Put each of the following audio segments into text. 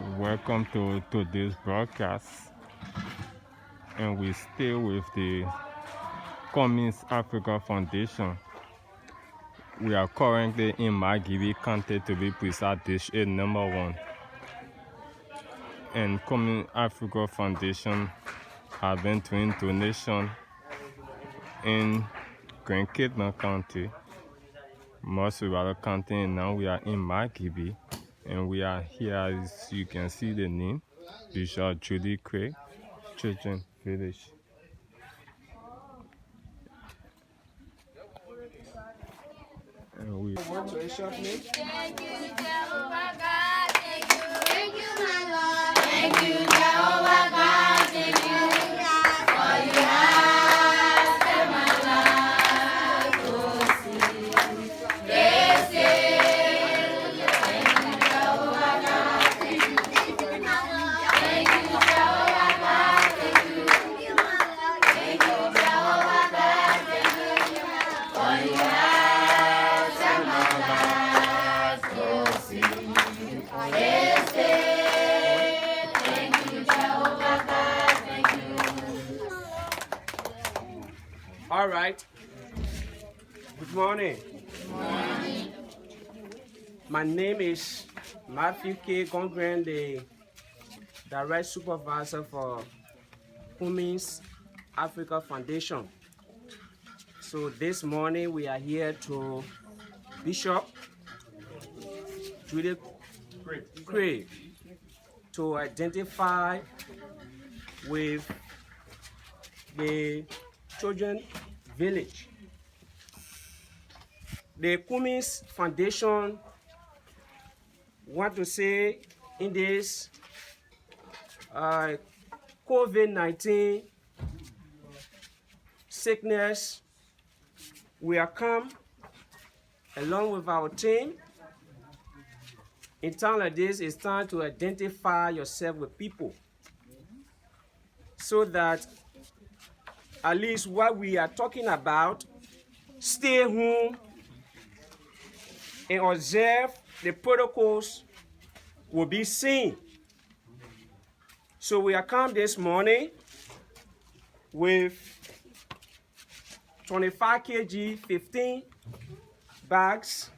Welcome to today's broadcast, and we stay with the Cummings Africa Foundation. We are currently in Margibi County, to be precise, District number 1. And Cummings Africa Foundation has been doing donation in Grand Kitna County, Margibi County, and now we are in Margibi. And we are here, as you can see the name, Bishop JUDITH Children Village. And we want to a short name. Thank you, Jehovah God. Thank you. Thank you, my Lord. Thank you, Jehovah God. Thank you. For you have set my life to see. Yes, thank you, Jehovah God. Thank you. Thank you, Jehovah God. Thank you. Thank you, Jehovah God. Thank you. For you have All right. Good morning. My name is Matthew K. Gongren, the Direct Supervisor for Cummings Africa Foundation. So this morning we are here to Bishop JUDITH to identify with the children village. The Cummings Foundation want to say in this COVID-19 sickness, we are come along with our team. In time like this, it's time to identify yourself with people so that at least what we are talking about, stay home and observe the protocols will be seen. So we are come this morning with 25 kg, 15 bags.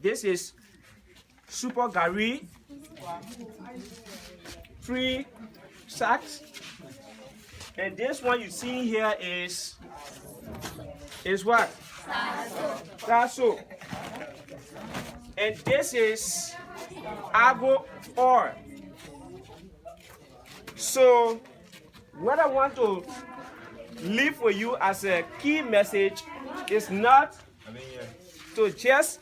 This is super gari, 3 sacks. And this one you see here is what? Tasso. And this is agbo oil. So what I want to leave for you as a key message is not to just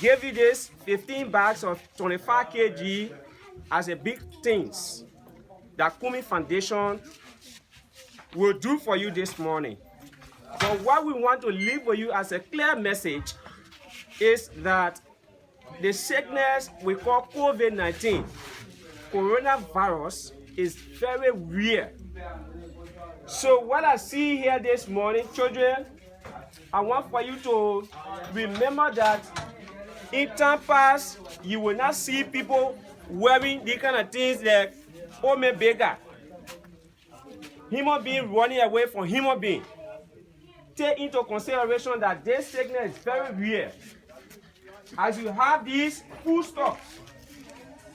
give you this 15 bags of 25 kg as a big things that Cummings Foundation will do for you this morning. But what we want to leave for you as a clear message is that the sickness we call COVID-19, coronavirus, is very real. So what I see here this morning, children, I want for you to remember that in time past, you will not see people wearing these kind of things like home beggar. Human being running away from human being. Take into consideration that this sickness is very real. As you have these foodstuffs,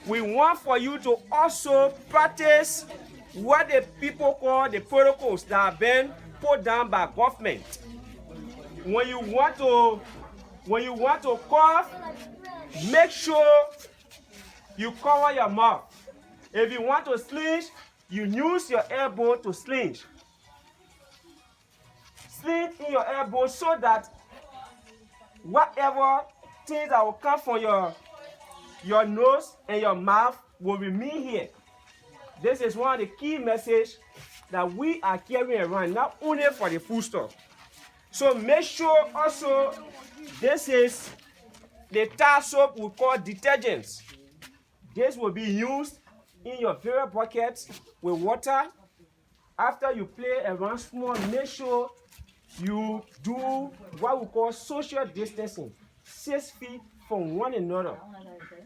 we want for you to also practice what the people call the protocols that have been put down by government. When you want to cough, make sure you cover your mouth. If you want to slinge, you use your elbow to slinge. Slinge in your elbow so that whatever things that will come from your nose and your mouth will remain here. This is one of the key messages that we are carrying around, not only for the food stuff. So make sure also this is the tar soap we call detergents. This will be used in your various buckets with water. After you play around small, make sure you do what we call social distancing, 6 feet from one another.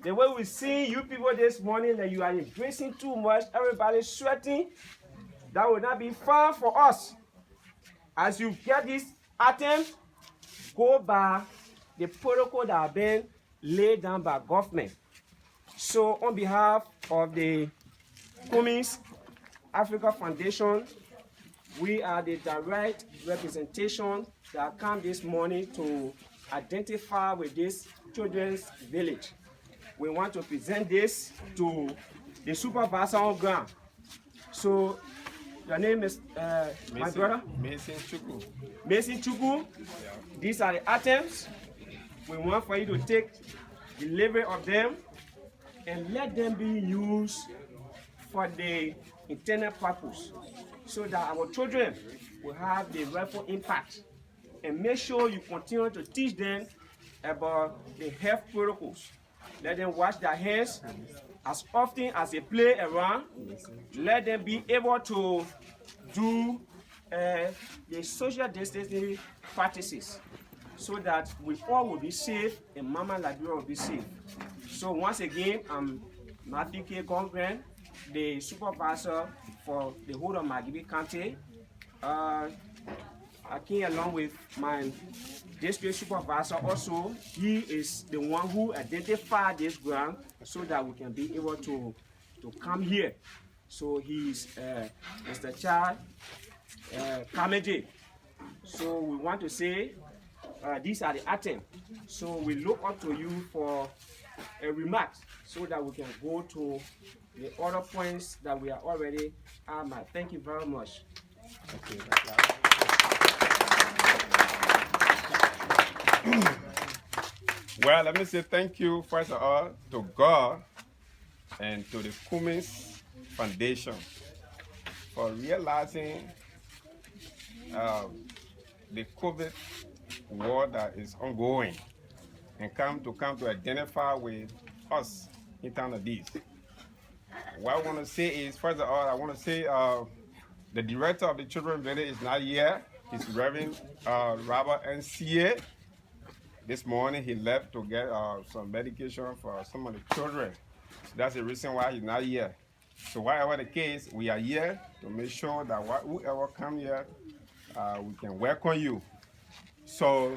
The way we see you people this morning, that you are embracing too much, everybody's sweating, that will not be fun for us. As you get these items, go by the protocol that have been laid down by government. So on behalf of the Cummings Africa Foundation, we are the direct representation that come this morning to identify with this children's village. We want to present this to the supervisor on ground. So your name is my brother? Mason Chuku. Mason Chuku. Yeah. These are the items. We want for you to take delivery of them and let them be used for the intended purpose, so that our children will have the rightful impact. And make sure you continue to teach them about the health protocols. Let them wash their hands as often as they play around. Let them be able to do the social distancing practices, so that we all will be safe and Mama Liberia will be safe. So once again, I'm Matthew K. Gongren, the supervisor for the whole of Margibi County. I came along with my district supervisor also. He is the one who identified this ground so that we can be able to come here. So he's Mr. Chad Cummings. So we want to say these are the items. So we look up to you for a remark so that we can go to the other points that we are already at. Thank you very much. Okay. Well, let me say thank you first of all to God and to the Cummings Foundation for realizing the COVID war that is ongoing and come to identify with us in terms of this. What I want to say is, first of all, I want to say the director of the children's village is not here. It's Reverend Robert N.C.A. This morning he left to get some medication for some of the children. So that's the reason why he's not here. So whatever the case, we are here to make sure that whoever come here, we can welcome you. So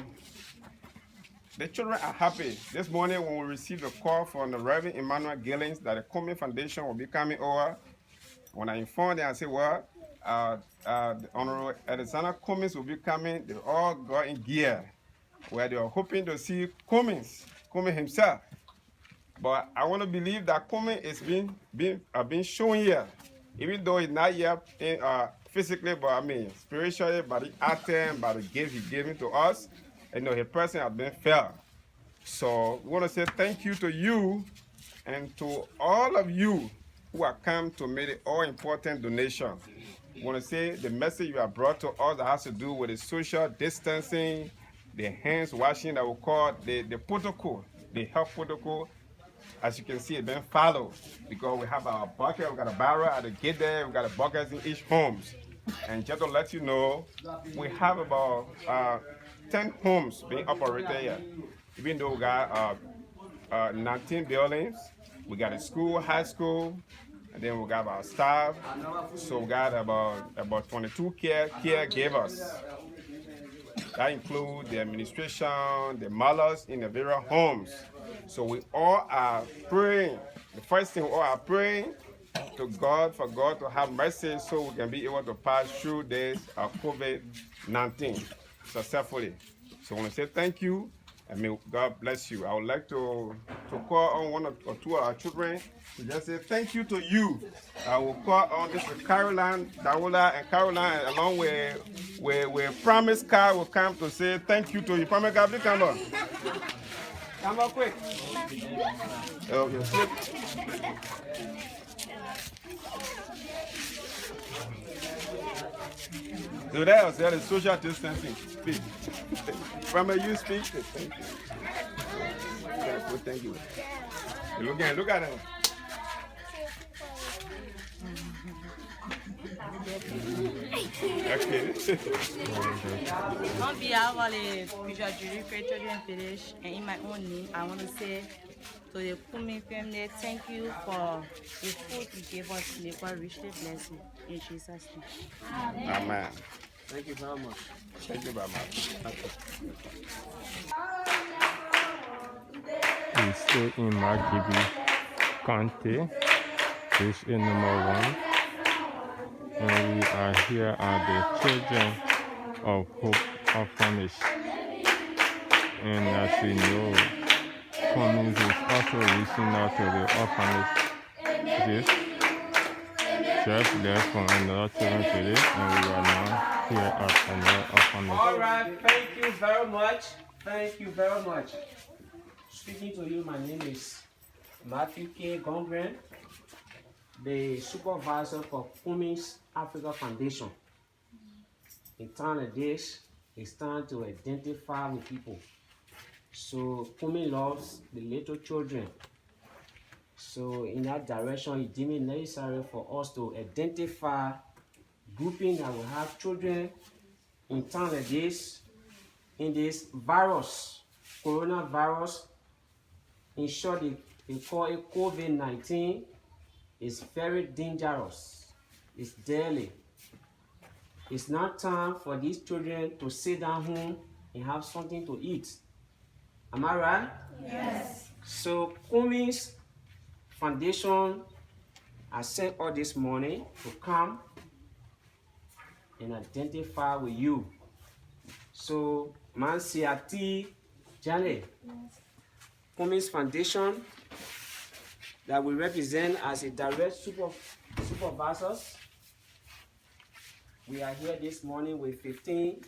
the children are happy. This morning when we received a call from the Reverend Emmanuel Gillings that the Cummings Foundation will be coming over, when I informed them, I said, well, the Honorable Alexander Cummings will be coming. They all got in gear where they are hoping to see Cummings himself. But I want to believe that Cummings is being shown here, even though he's not here physically, but I mean spiritually, by the item, by the gift he gave to us. You know, his person has been felt. So we want to say thank you to you and to all of you who have come to make the all-important donation. We want to say the message you have brought to us that has to do with the social distancing, the hands washing that we call the protocol, the health protocol. As you can see, it's been followed because we have our bucket, we got a barrel at the gate there, we got a bucket in each homes. And just to let you know, we have about 10 homes being operated here. Even though we got 19 buildings, we got a school, high school, and then we got our staff. So we got about 22 caregivers. That includes the administration, the mothers in the various homes. So we all are praying. The first thing we all are praying to God for God to have mercy so we can be able to pass through this COVID-19 successfully. So I want to say thank you and may God bless you. I would like to call on one or two of our children to just say thank you to you. I will call on this with Caroline, Dawola, and Caroline, along with Promise Car will come to say thank you to you. Promise Car, please come on. Come on quick. Okay, slip. So that was the social distancing. Speak. From you speak. Thank you. Thank you. Look at him. Okay. On behalf of the Children's Village and in my own name, I want to say To the Cummings family, thank you for the food you gave us. May God richly bless you. In Jesus' name. Amen. Thank you very much. Thank you very much. We stay in Margibi County, district number 1, and we are here at the Children of Hope Orphanage. And as we know, Cummings is also reaching out to the orphanage. Just left from another children today, and we are now here at another orphanage. All right, thank you very much. Thank you very much. Speaking to you, my name is Matthew K. Gongren, the supervisor for Cummings Africa Foundation. In time like this, it's time to identify with people. So Cummings loves the little children. So in that direction, it deemed it necessary for us to identify grouping that will have children in time like this, in this virus, coronavirus. In short, they call it COVID-19. It's very dangerous. It's deadly. It's not time for these children to sit down home and have something to eat. Am I right? Yes. So Cummings Foundation, I sent all this morning to come and identify with you. So, Mansiati Jane, Cummings Foundation, that we represent as a direct supervisors. We are here this morning with 15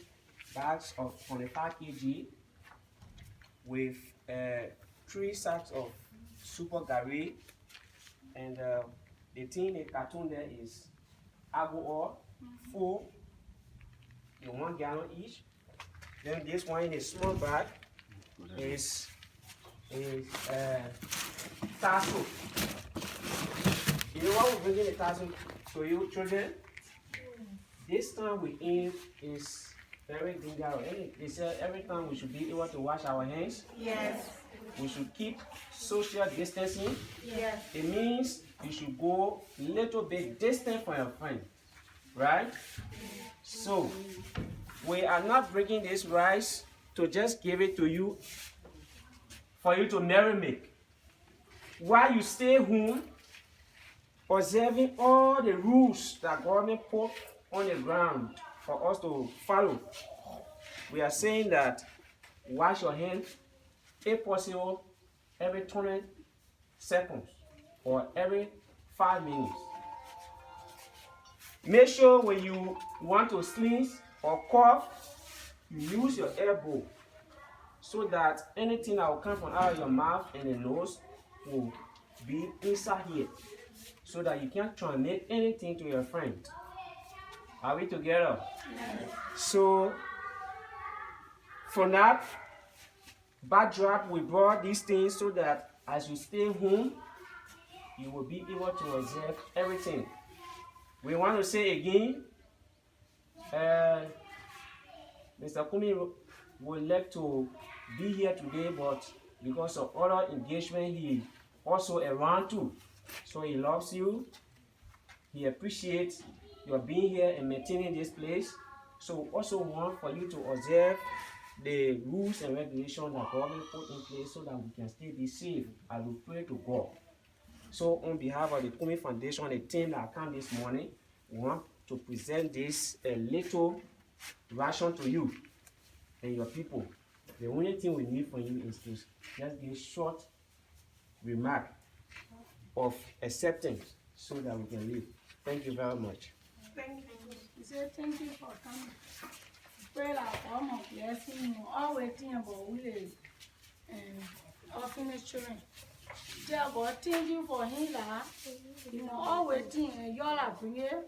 bags of 25 kg, with 3 sacks of super gari, and the thing, the carton there is agua oil, full, in 1 gallon each. Then this one in a small bag is tassel. You know what we're bringing the tassel to you, children? This time we aim is very dangerous. They said every time we should be able to wash our hands. Yes. We should keep social distancing. Yes. It means you should go a little bit distant from your friend, right? So we are not bringing this rice to just give it to you for you to marinate. While you stay home, observing all the rules that government put on the ground for us to follow. We are saying that wash your hands, if possible, every 20 seconds or every 5 minutes. Make sure when you want to sneeze or cough, you use your elbow so that anything that will come from out of your mouth and the nose will be inside here, so that you can't transmit anything to your friend. Are we together? Yes. So, for that backdrop, we brought these things so that as you stay home, you will be able to observe everything. We want to say again, Mr. Cummings would like to be here today, but because of other engagement, he also around too. So he loves you. He appreciates your being here and maintaining this place. So we also want for you to observe the rules and regulations that government put in place so that we can still be safe as we pray to God. So on behalf of the Cummings Foundation, the team that come this morning, we want to present this little ration to you and your people. The only thing we need from you is to just give a short remark of acceptance so that we can live. Thank you very much. Thank you. We say thank you for coming. Pray that God will bless you. Always think about we orphanage children. Tell God thank you for him. You know, always think y'all are bringing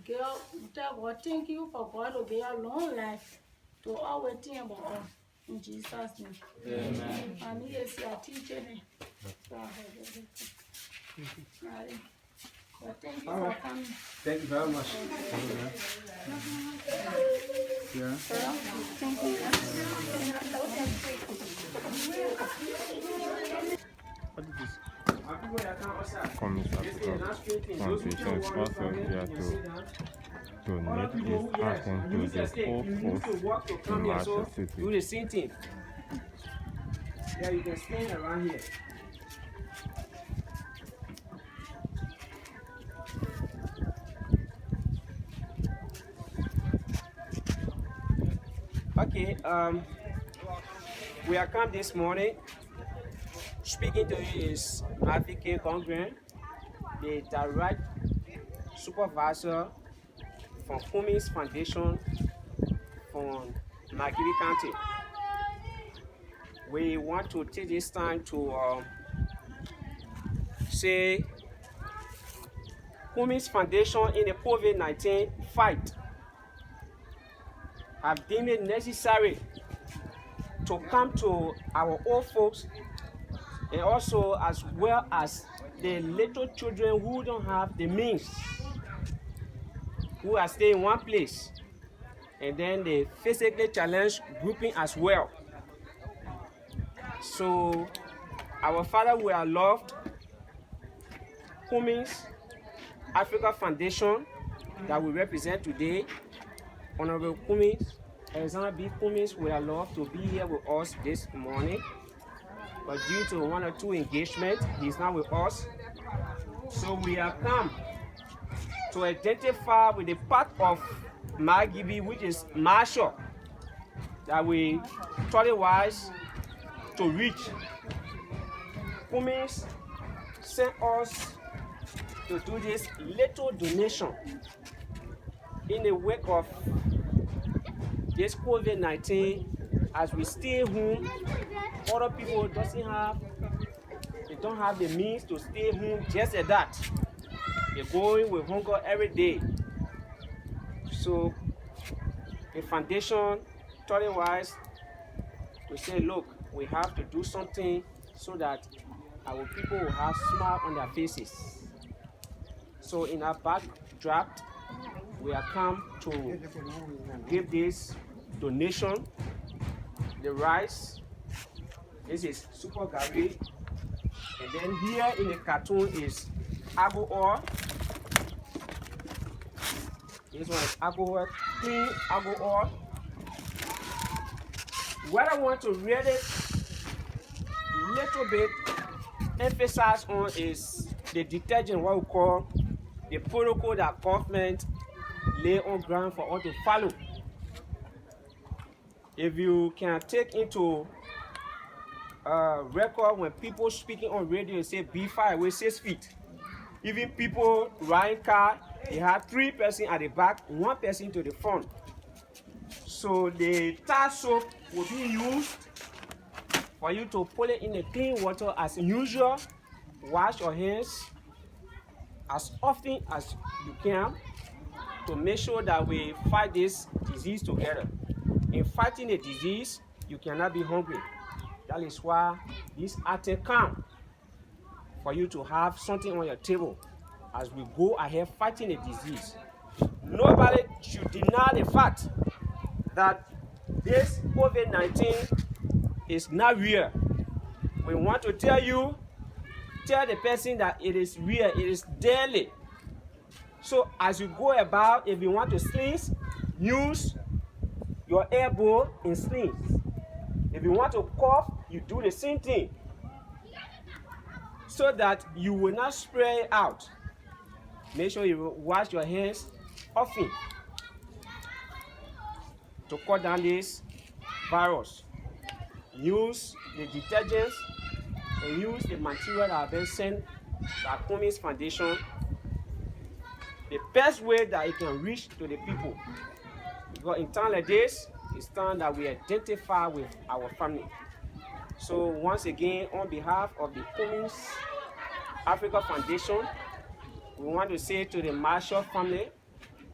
girl. Tell God thank you for God to give a long life to always think about us. In Jesus' name. Amen. And he is your teacher. Well, thank you for coming. Thank you very much. Yeah. Thank you. Cummings Africa Foundation is also here to donate this item to the old folks in Marshall City. Do the same thing. Yeah, you can stand around here. Okay, we are come this morning. Speaking to you is Matthew K. Congren, the direct supervisor from Cummings Foundation from Margibi County. We want to take this time to say Cummings Foundation in the COVID-19 fight have deemed it necessary to come to our old folks and also as well as the little children who don't have the means, who are staying in one place, and then the physically challenged grouping as well. So our Father we are loved, Cummings Africa Foundation that we represent today, Honorable Cummings, Alexander B. Cummings, we are loved to be here with us this morning. But due to one or two engagements, he's not with us. So we have come to identify with the part of Margibi, which is Marshall, that we thought it wise to reach. Cummings sent us to do this little donation in the wake of this COVID-19. As we stay home, other people don't have the means to stay home just at that. They're going with hunger every day. So the foundation thought it wise to say, look, we have to do something so that our people will have smile on their faces. So in our backdraft, we have come to give this donation. The rice, this is super gari, and then here in the cartoon is agua oil. This one is agua oil, clean agua oil. What I want to really little bit emphasize on is the detergent, what we call the protocol that government lay on ground for us to follow. If you can take into record when people speaking on radio say be far away 6 feet. Even people riding car, they have 3 persons at the back, 1 person to the front. So the tar soap will be used for you to put it in the clean water as usual. Wash your hands as often as you can to make sure that we fight this disease together. In fighting a disease, you cannot be hungry. That is why this item comes for you to have something on your table as we go ahead fighting a disease. Nobody should deny the fact that this COVID-19 is not real. We want to tell the person that it is real, it is deadly. So as you go about, if you want to sneeze, use your elbow in sneeze. If you want to cough, you do the same thing, so that you will not spray it out. Make sure you wash your hands often to cut down this virus. Use the detergents and use the material that have been sent by Cummings Foundation. The best way that it can reach to the people. Because in time like this, it's time that we identify with our family. So once again, on behalf of the Cummings Africa Foundation, we want to say to the Marshall family,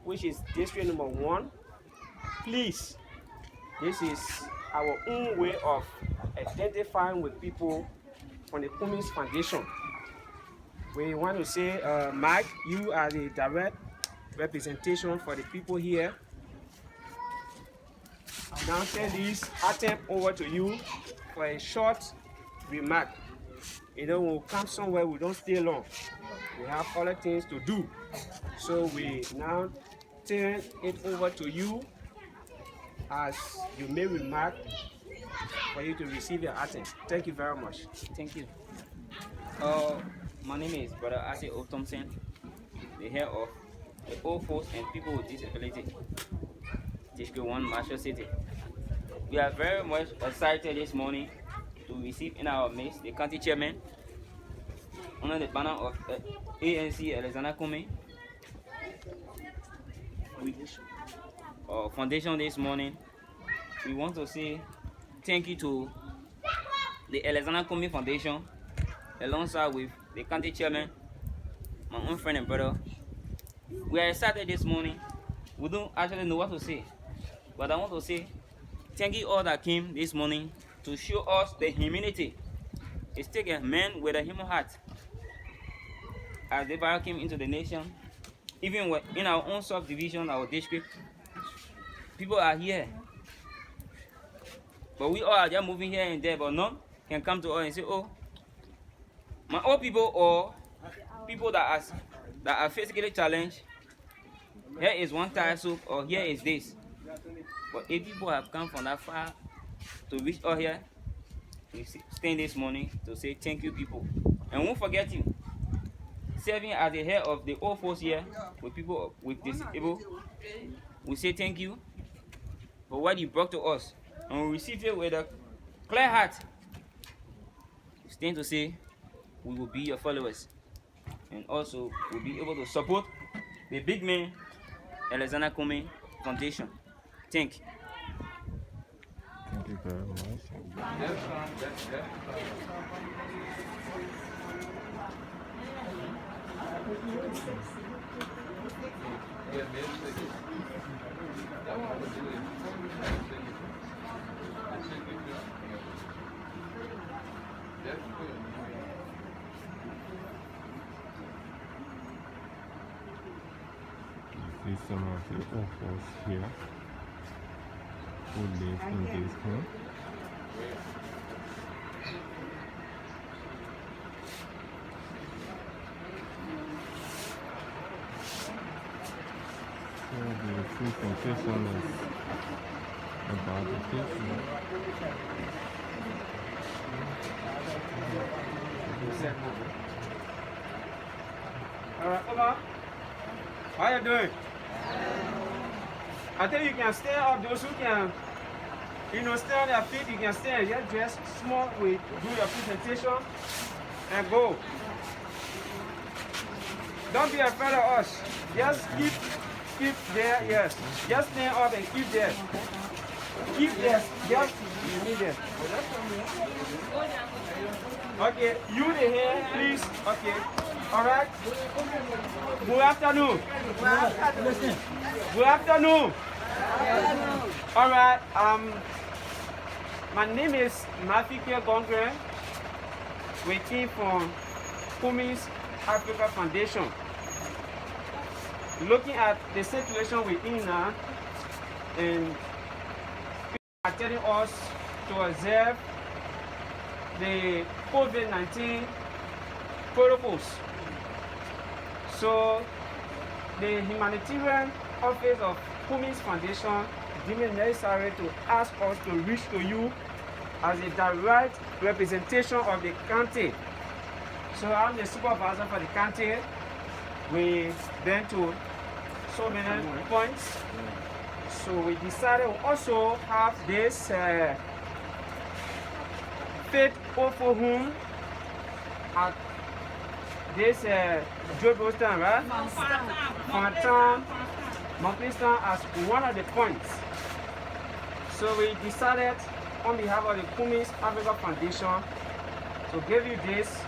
which is district number 1, please, this is our own way of identifying with people from the Cummings Foundation. We want to say, Mike, you are the direct representation for the people here. I'll now send this item over to you for a short remark. when we come somewhere, we don't stay long. We have other things to do. So we now turn it over to you as you may remark for you to receive your attendance. Thank you very much. Thank you. My name is Brother Ase O. Thompson, the head of the Old Folks and People with Disability, District 1, Marshall City. We are very much excited this morning to receive in our midst the county chairman under the banner of ANC Alexander Cummings Foundation this morning. We want to say thank you to the Alexander Cummings Foundation, alongside with the county chairman, my own friend and brother. We are excited this morning. We don't actually know what to say, but I want to say thank you all that came this morning to show us the humanity. It's taking a man with a human heart. As the virus came into the nation, even in our own subdivision, our district, people are here. But we all are just moving here and there, but none can come to us and say, oh, my old people or people that are physically challenged, here is one tire soup or here is this. But if people have come from that far to reach out here, we stand this morning to say thank you, people. And won't forget you. Serving as the head of the old folks here with people with disabled, we say thank you for what you brought to us. And we receive it with a clear heart. We stand to say we will be your followers. And also we'll be able to support the big man Alexander Cummings Foundation. Thank you. Thank you very much. You see some of the orphans here who live in this home. So the presentation is about the people. All right, come on. How you doing? I think you can stand up. Those who can, stay on their feet, you can stand. Just dress small. We do your presentation and go. Don't be afraid of us. Just keep there. Yes. Just stand up and keep there. Keep there. Just you need there. Okay. You the hair, please. Okay. All right. Good afternoon. Good afternoon. All right. My name is Mafike Gongre. We came from Cummings Africa Foundation. Looking at the situation we're in now, and people are telling us to observe the COVID-19 protocols. So the humanitarian office of Cummings Foundation deemed it necessary to ask us to reach to you as a direct representation of the county. So I'm the supervisor for the county. We went to so many points. So we decided we also have this faith awful home at this Joe stand, right? Fontan, Monklistan as one of the points. So we decided on behalf of the Cummings Africa Foundation to give you this,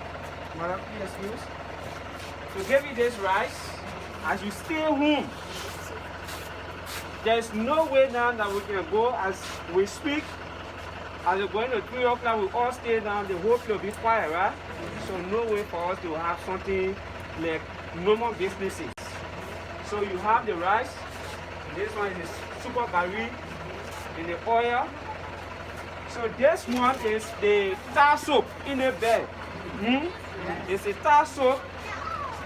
madam, please excuse, to give you this rice as you stay home. There's no way now that we can go as we speak. As we're going to 3 o'clock, we all stay down, the whole place will be quiet, right? So no way for us to have something like normal businesses. So you have the rice, this one is super berry in the oil. So this one is the tar soap in the bed. It's a tar soap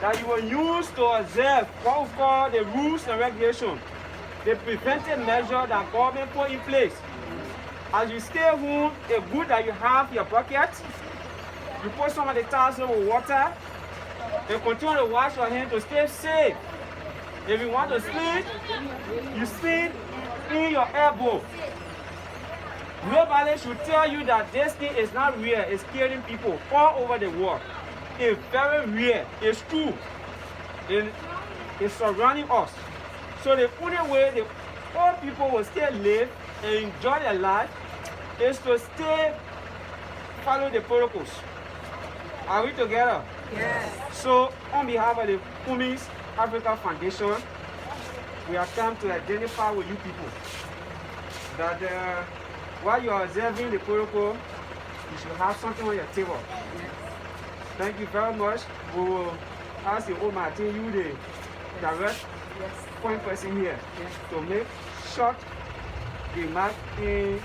that you will use to observe what we call the rules and regulations, the preventive measure that government put in place. As you stay home, it's good that you have your bucket. You put some of the tar soap with water and continue to wash your hands to stay safe. If you want to sleep, you sleep in your elbow. Nobody should tell you that this thing is not real. It's killing people all over the world. It's very real. It's true. It's surrounding us. So the only way the old people will still live and enjoy their life is to stay follow the protocols. Are we together? Yes. So on behalf of the Cummings Africa Foundation, we have come to identify with you people that while you are observing the protocol, you should have something on your table. Thank you very much. We will ask the old Martin, you the direct point person here, to make short remark in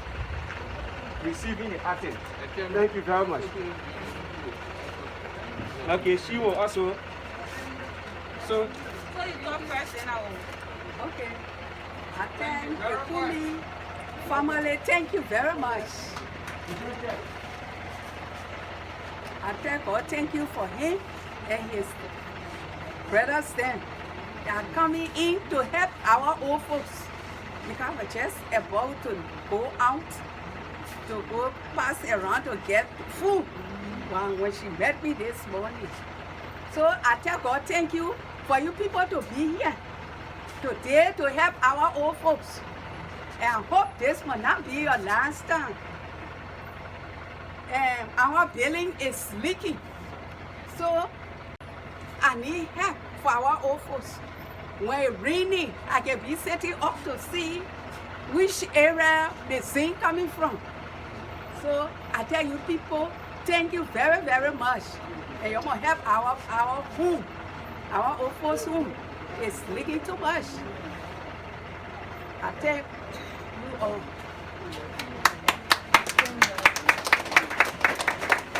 receiving the item. Thank you very much. Okay, she will also. So you come first and I will. Okay. I thank the Cummings family. Thank you very much. I thank God. Thank you for him and his brothers then. They are coming in to help our old folks. Because we're just about to go out, to go pass around to get food when she met me this morning. So I tell God, thank you for you people to be here today to help our old folks. And I hope this will not be your last time. And our building is leaking. So I need help for our old folks. When it's raining, I can be setting up to see which area the zinc coming from. So I tell you people, thank you very, very much. And you must help our home, our old folks' home. It's leaking too much. I thank you all.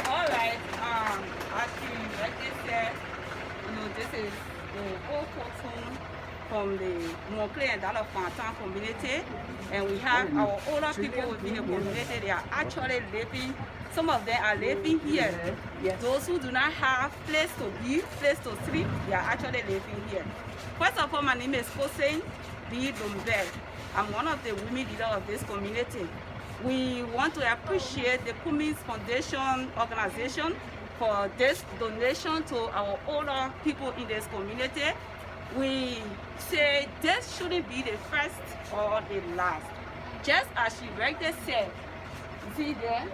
All right. As you rightly said, this is the old folks home from the Moncler and Dalafontaine community, and we have our older people within the community. They are actually living. Some of them are living here. Yes. Those who do not have place to be, place to sleep, they are actually living here. First of all, my name is Hossein B. Dombel. I'm one of the women leaders of this community. We want to appreciate the Cummings Foundation organization for this donation to our older people in this community. We say this shouldn't be the first or the last. Just as she rightly said, you see there,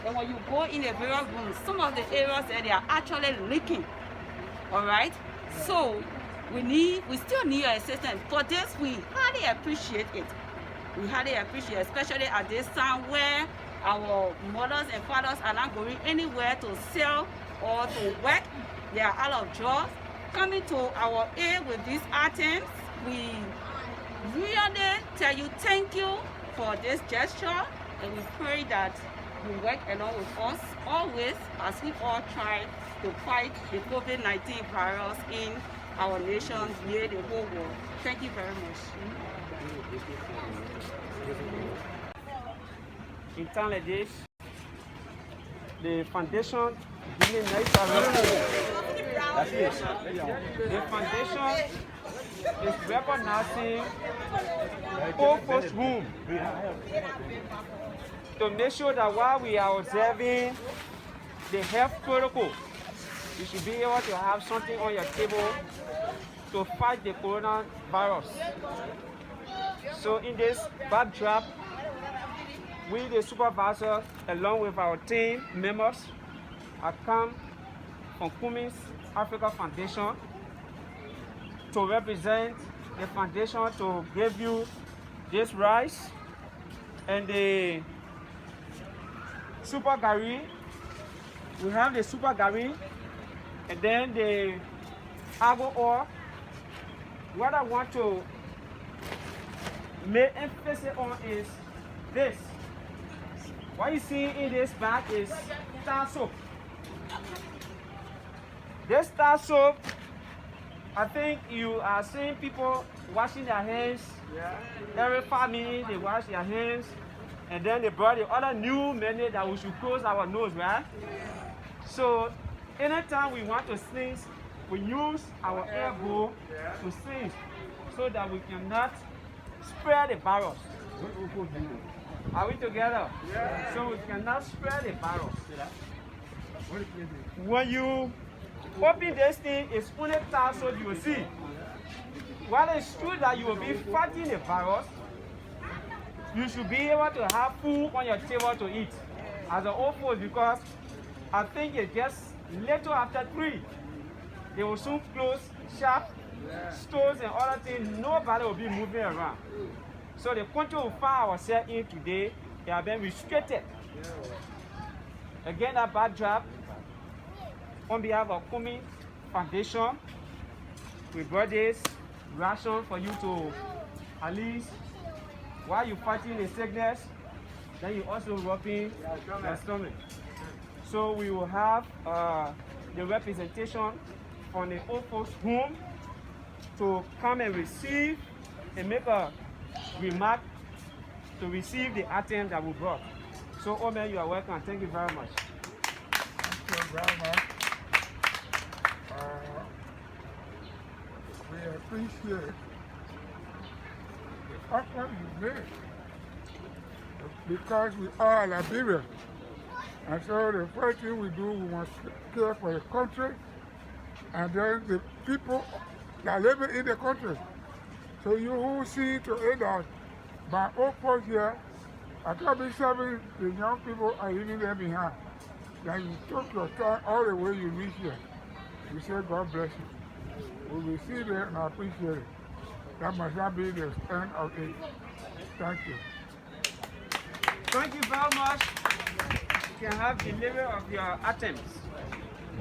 and when you go in the various rooms, some of the areas that they are actually leaking. All right? So we still need your assistance. For this, we highly appreciate it. We highly appreciate it, especially at this time where our mothers and fathers are not going anywhere to sell or to work. They are out of jobs. Coming to our aid with these items, we really tell you thank you for this gesture, and we pray that you work along with us always as we all try to fight the COVID-19 virus in our nation, near the whole world. Thank you very much. in time like this, the foundation the foundation is recognizing old folks' home to make sure that while we are observing the health protocol, you should be able to have something on your table to fight the coronavirus. So in this backdrop, we the supervisor along with our team members have come from Cummings Africa Foundation to represent the foundation to give you this rice and the super gari. We have the super gari and then the argo oil. What I want to make emphasis on is this. What you see in this bag is tar soap. This star soap, I think you are seeing people washing their hands. Every 5 minutes they wash their hands. And then they brought the other new method that we should close our nose, right? So anytime we want to sneeze, we use our elbow to sneeze so that we cannot spread the virus. Are we together? So we cannot spread the virus. When you open this thing, it's only time so you will see. While it's true that you will be fighting the virus, you should be able to have food on your table to eat as an old folks, because I think it's just little after 3. They will soon close shop, stores and other things. Nobody will be moving around. So the country we find ourselves in today, they have been restricted. Again, that backdrop, on behalf of Cummings Foundation, we brought this ration for you to at least, while you're fighting the sickness, then you also rubbing your stomach. So we will have the representation from the old folks' home to come and receive and make a remark to receive the item that we brought. So, Omen, you are welcome. Thank you very much. Thank you very much. We appreciate the effort you made, because we are Liberians. And so the first thing we do, we must care for the country and then the people that live in the country. So you who see to it that my old folks here, I can't be serving the young people and leaving them behind. That you took your time all the way you reach here. We say God bless you. We will see there and I appreciate it. That must not be the end of it. Thank you. Thank you very much. You can have delivery of your items.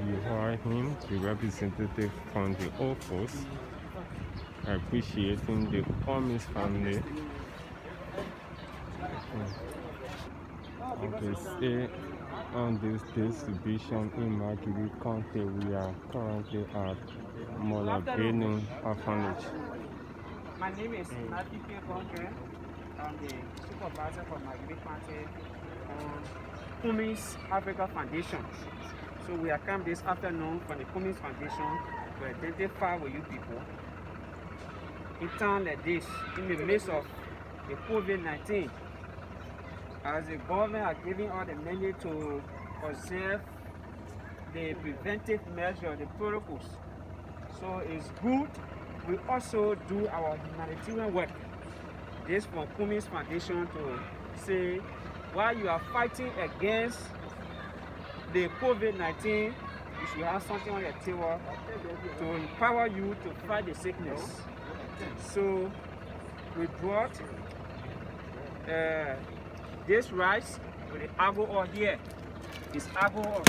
You heard him, the representative from the OLDFOLKS, appreciating the Cummings family. Okay, stay on this distribution in Margibi County. We are currently at Margibi Orphanage. My name is Margibi. I'm the supervisor for Margibi County on Cummings Africa Foundation. So we are come this afternoon from the Cummings Foundation to identify with you people in time like this, in the midst of the COVID-19. As the government are giving all the money to observe the preventive measure, the protocols. So it's good. We also do our humanitarian work. This from Cummings Foundation to say, while you are fighting against the COVID-19, you should have something on your table to empower you to fight the sickness. So we brought this rice with the argo oil here. It's argo oil.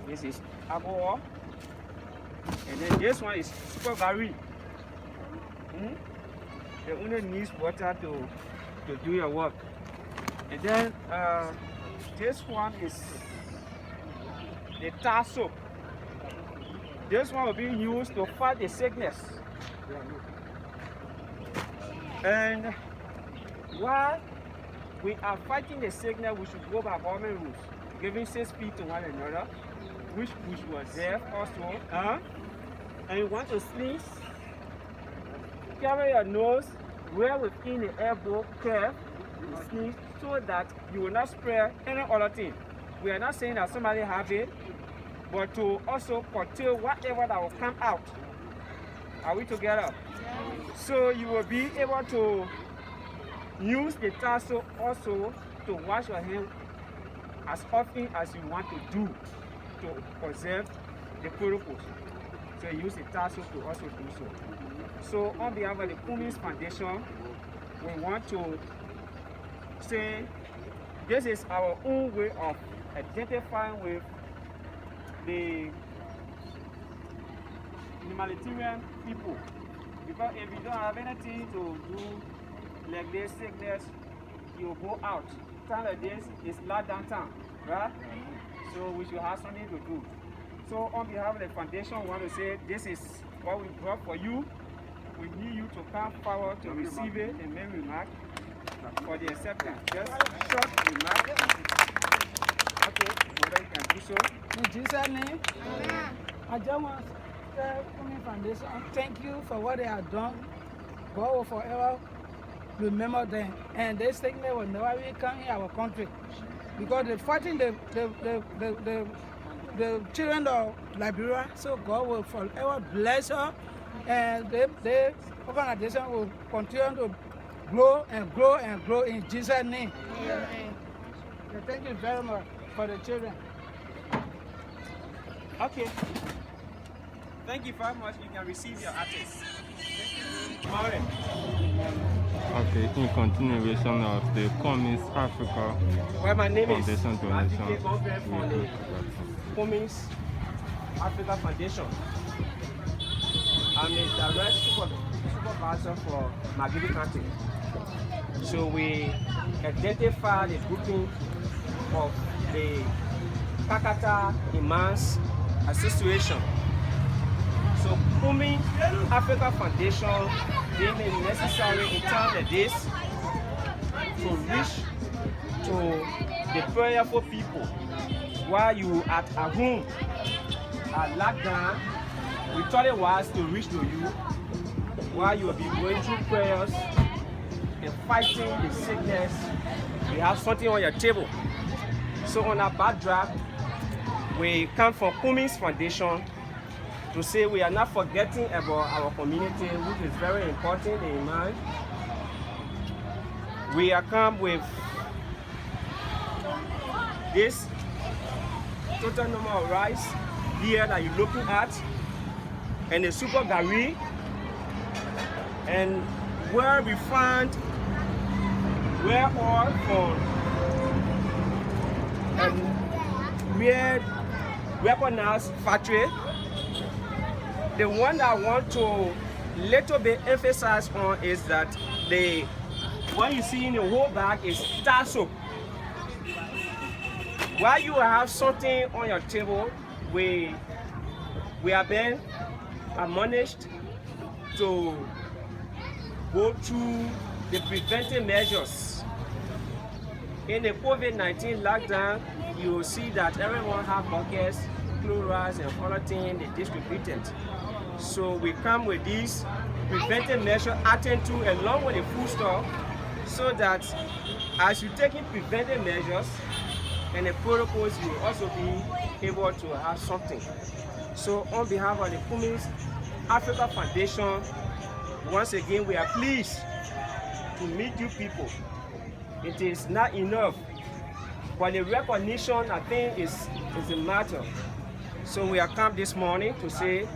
This is argo oil. And then this one is super gari. They only need water to do your work. And then this one is the tar soap. This one will be used to fight the sickness. And while we are fighting the sickness, we should go by government rules, giving 6 feet to one another, which we should observe also. And you want to sneeze, cover your nose well within the elbow curve, sneeze, so that you will not spread any other thing. We are not saying that somebody have it, but to also curtail whatever that will come out. Are we together? So you will be able to use the tassel also to wash your hands as often as you want to do to preserve the protocols. So use the tassel to also do so. So on behalf of the Cummings Foundation, we want to say this is our own way of identifying with the humanitarian people. Because if you don't have anything to do like this sickness, you go out. Time like this is locked downtown, right? So we should have something to do. So on behalf of the foundation, we want to say this is what we brought for you. We need you to come forward to receive it and make remark for the acceptance. Just short remark. Okay, whether you can do so. In Jesus' name, I just want to tell Cummings Foundation, thank you for what they have done. God will forever remember them. And this sickness will never really come in our country. Because they're fighting the children of Liberia, so God will forever bless her. And the organization will continue to grow and grow and grow in Jesus' name. Amen. So thank you very much for the children. Okay. Thank you very much. You can receive your artist. Morning. Okay, in continuation of the Cummings Africa Well, my name Foundation is donation. Margibi from the Cummings Africa Foundation. I'm the direct supervisor for Margibi County. So we identify the grouping of the KAKATA IMANS Association. So Cummings Africa Foundation deemed it necessary in time like this to reach to the prayerful people while you at home are locked down. We thought it was to reach to you while you will be going through prayers and fighting the sickness. You have something on your table. So on our backdrop, we come from Cummings Foundation to say we are not forgetting about our community, which is very important in mind. We are come with this total number of rice here that you're looking at, and the super gari, and where we find where all from where recognized factory. The one that I want to little bit emphasize on is that the what you see in the whole bag is tar soap. While you have something on your table, we have been admonished to go through the preventive measures. In the COVID-19 lockdown, you will see that everyone have buckets, chlorides, and other things they distributed. So we come with these preventive measures attend to along with the food store, so that as you're taking preventive measures and the protocols, you will also be able to have something. So on behalf of the Cummings Africa Foundation, once again we are pleased to meet you people. It is not enough, but the recognition I think is a matter. So we are come this morning to say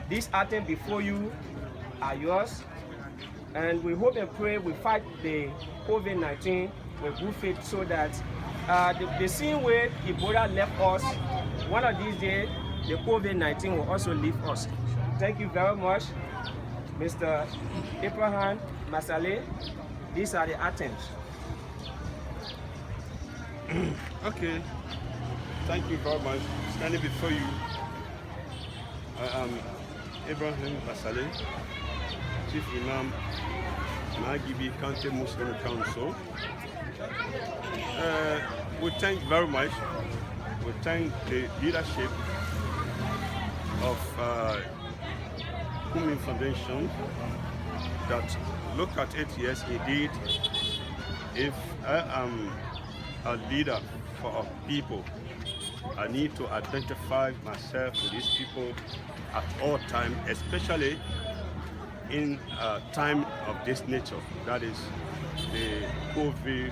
these items before you are yours, and we hope and pray we fight the COVID-19 with good faith, so that the same way Ebola left us, one of these days the COVID-19 will also leave us. Thank you very much, Mr. Abraham Masale. These are the items. Okay, thank you very much. Standing before you, I am Abraham Basale, Chief Imam, Margibi County Muslim Council. We thank very much. We thank the leadership of Cummings Foundation that look at it. Yes, indeed. If I am a leader for our people, I need to identify myself with these people at all times, especially in a time of this nature, that is the COVID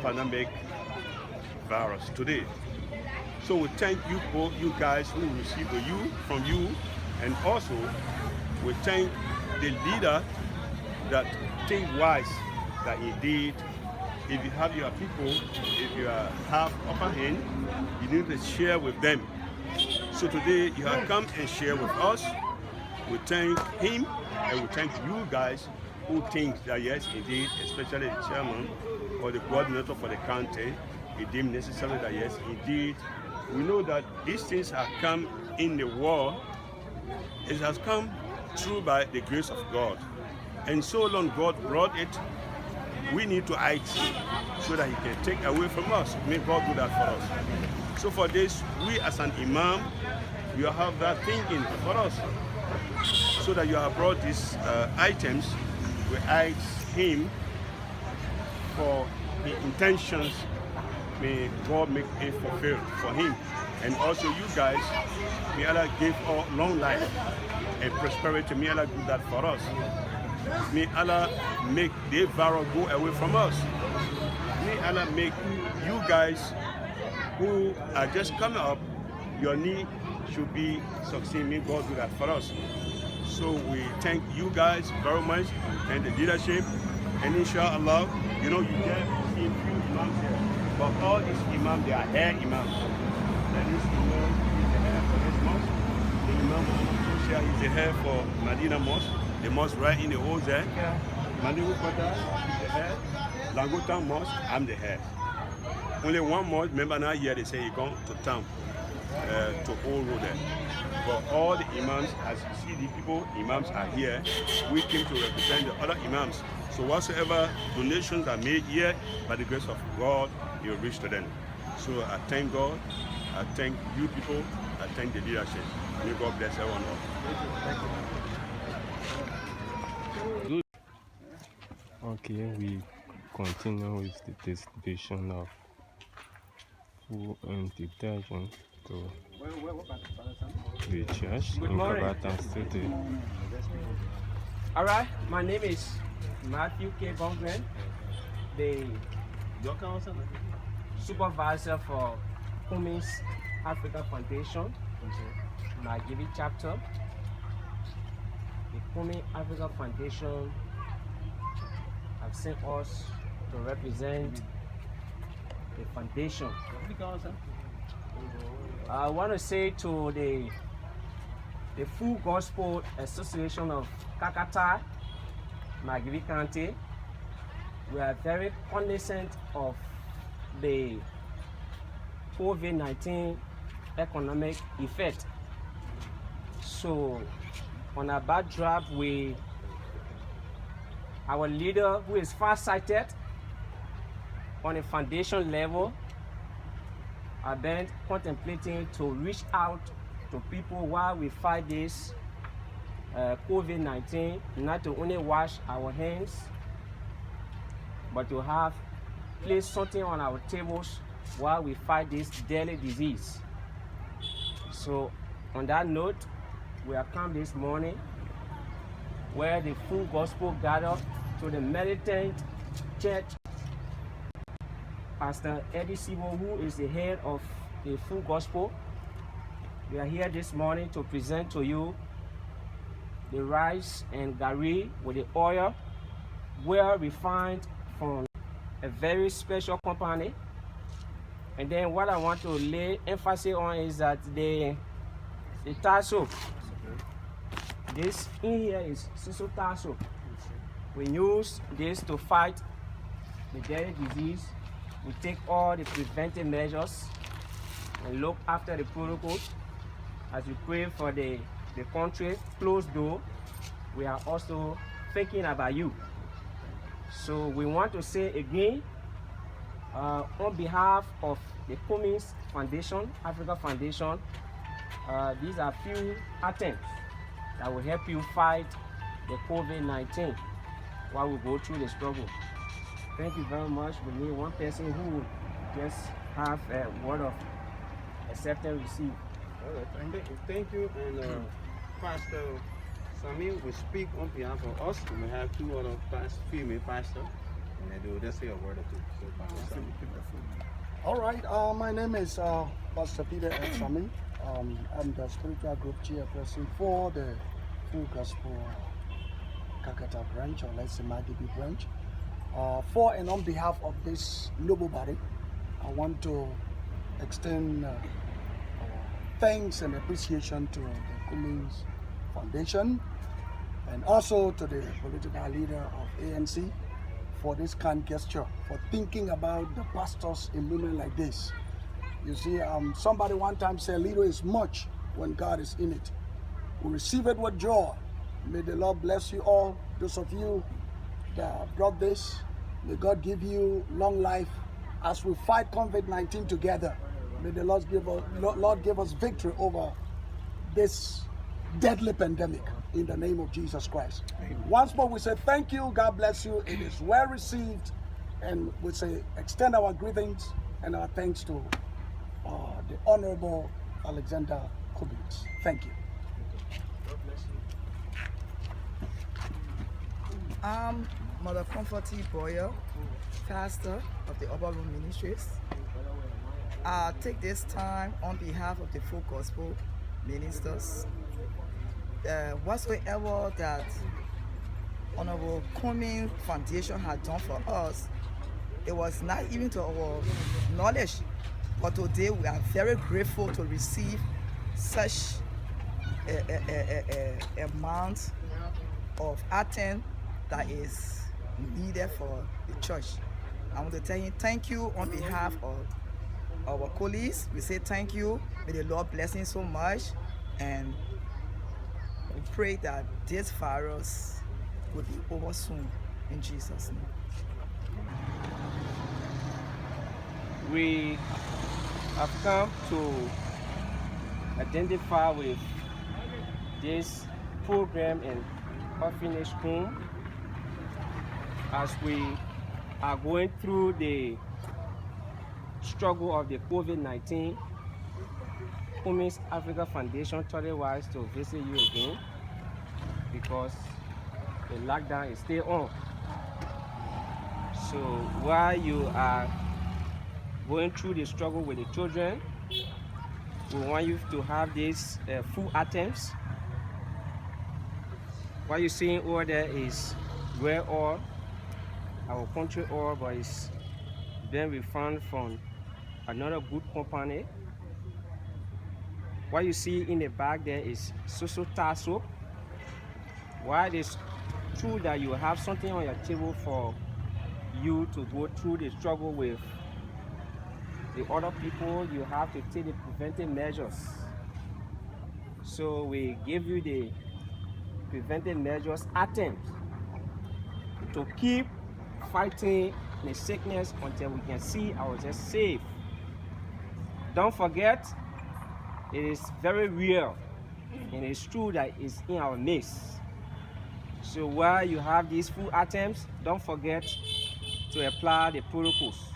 pandemic virus today. So we thank you for you guys who receive from you, and also we thank the leader that think wise, that indeed if you have your people, if you have upper hand, you need to share with them. So today you have come and share with us. We thank him, and we thank you guys who think that yes, indeed, especially the chairman or the coordinator for the county, it deemed necessary that yes, indeed, we know that these things have come in the world. It has come through by the grace of God. And so long God brought it, we need to act so that he can take away from us. May God do that for us. So for this, we as an imam, you have that thinking for us. So that you have brought these items, we ask him for the intentions. May God make it fulfilled for him. And also you guys, may Allah give all long life and prosperity. May Allah do that for us. May Allah make the virus go away from us. May Allah make you guys who are just coming up, your need should be succeeding. May God do that for us. So we thank you guys very much and the leadership. And inshallah, you know, you get see a few imams here. But all these imams, they are hair imams. That is imam is the hair for this mosque. The imam is the hair for Medina Mosque. The mosque right in the hole there. Mandingo Kota is the hair. Langotan Mosque, I'm the hair. Only one mosque, remember now here they say he gone to town, to Old Road there. But all the imams, as you see the people, imams are here. We came to represent the other imams. So whatsoever donations are made here, by the grace of God, it will reach to them. So I thank God, I thank you people, I thank the leadership. May God bless everyone. Good. Okay, we continue with the distribution of food and detergent to the church in Kabata City. All right, my name is Matthew K. Bongren, the supervisor for Cummings Africa Foundation, Margibi chapter. The Cummings Africa Foundation have sent us to represent the foundation. I want to say to the Full Gospel Association of KAKATA, Margibi County, we are very cognizant of the COVID-19 economic effect. So on our backdrop, our leader, who is far-sighted on a foundation level, are then contemplating to reach out to people while we fight this COVID-19, not to only wash our hands, but to have placed something on our tables while we fight this deadly disease. So on that note, we have come this morning where the Full Gospel gathered to the Militant Church. Pastor Eddie Sibo, who is the head of the Full Gospel, we are here this morning to present to you the rice and gari with the oil, well refined from a very special company. And then what I want to lay emphasis on is that the tasso, this in here is siso tasso. We use this to fight the deadly disease. We take all the preventive measures and look after the protocols. As we pray for the country closed door, we are also thinking about you. So we want to say again, on behalf of the Cummings Foundation, Africa Foundation, these are few attempts that will help you fight the COVID-19 while we go through the struggle. Thank you very much. We need one person who will just have a word of acceptance received. All right, thank you. And Pastor Sami will speak on behalf of us. We have two other female pastors, and they will just say a word or two. So, Pastor Sami. All right, my name is Pastor Peter F. Sami. I'm the spiritual group chairperson for the Full Gospel KAKATA branch, or let's say Margibi branch. For and on behalf of this noble body, I want to extend thanks and appreciation to the Cummings Foundation and also to the political leader of ANC for this kind gesture, for thinking about the pastors in moments like this. You see, somebody one time said, little is much when God is in it. We receive it with joy. May the Lord bless you all. Those of you that brought this, may God give you long life as we fight COVID-19 together. May the Lord give us victory over this deadly pandemic in the name of Jesus Christ. Amen. Once more, we say thank you. God bless you. It is well received. And we say extend our greetings and our thanks to the Honorable Alexander Cummings. Thank you. God bless you. I'm Mother Comforty Boyer, pastor of the Upper Room Ministries. I take this time on behalf of the full gospel ministers. Whatsoever that Honorable Cummings Foundation had done for us, it was not even to our knowledge, but today we are very grateful to receive such a amount of attend that is needed for the church. I want to tell you thank you on behalf of our colleagues. We say thank you. May the Lord bless you so much, and we pray that this virus will be over soon in Jesus' name. We have come to identify with this program in orphanage home as we are going through the struggle of the COVID-19. Cummings Africa Foundation thought it wise to visit you again because the lockdown is still on. So while you are going through the struggle with the children, we want you to have these food items. What you're seeing over there is red oil, our country oil, but it's been refined from another good company. What you see in the bag there is tar soap. While it's true that you have something on your table for you to go through the struggle with the other people, you have to take the preventive measures. So we give you the preventive measures attempts to keep fighting the sickness until we can see ourselves safe. Don't forget, it is very real and it's true that it's in our midst. So while you have these food items, don't forget to apply the protocols.